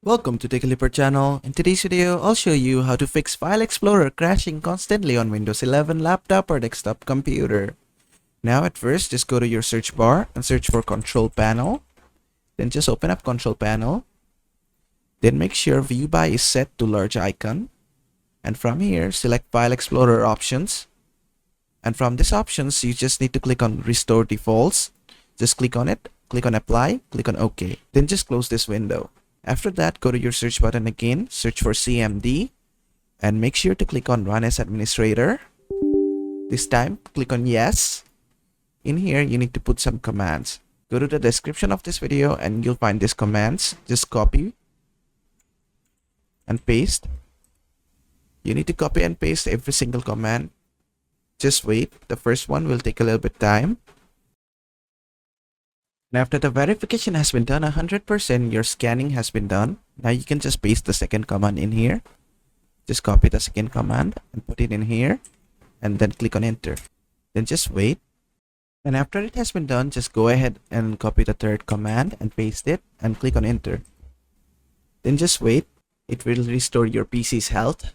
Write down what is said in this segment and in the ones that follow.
Welcome to TechLeaper channel. In today's video, I'll show you how to fix File Explorer crashing constantly on Windows 11 laptop or desktop computer. Now at first, just go to your search bar and search for Control Panel. Then just open up Control Panel. Then make sure View By is set to large icon. And from here, select File Explorer options. And from these options, you just need to click on Restore Defaults. Just click on it, click on Apply, click on OK. Then just close this window. After that, go to your search button again, search for CMD, and make sure to click on Run as Administrator. This time, click on Yes. In here, you need to put some commands. Go to the description of this video and you'll find these commands. Just copy and paste. You need to copy and paste every single command. Just wait. The first one will take a little bit time. And after the verification has been done 100%, your scanning has been done. Now you can just paste the second command in here. Just copy the second command and put it in here. And then click on enter. Then just wait. And after it has been done, just go ahead and copy the third command and paste it and click on enter. Then just wait. It will restore your PC's health.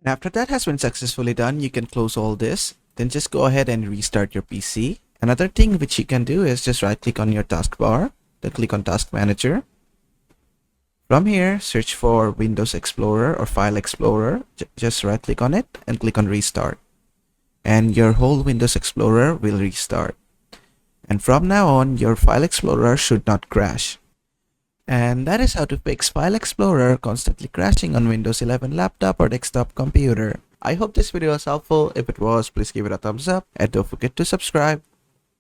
And after that has been successfully done, you can close all this. Then just go ahead and restart your PC. Another thing which you can do is just right click on your taskbar, then click on Task Manager. From here, search for Windows Explorer or File Explorer. Just right click on it and click on Restart. And your whole Windows Explorer will restart. And from now on, your File Explorer should not crash. And that is how to fix File Explorer constantly crashing on Windows 11 laptop or desktop computer. I hope this video was helpful. If it was, please give it a thumbs up and don't forget to subscribe.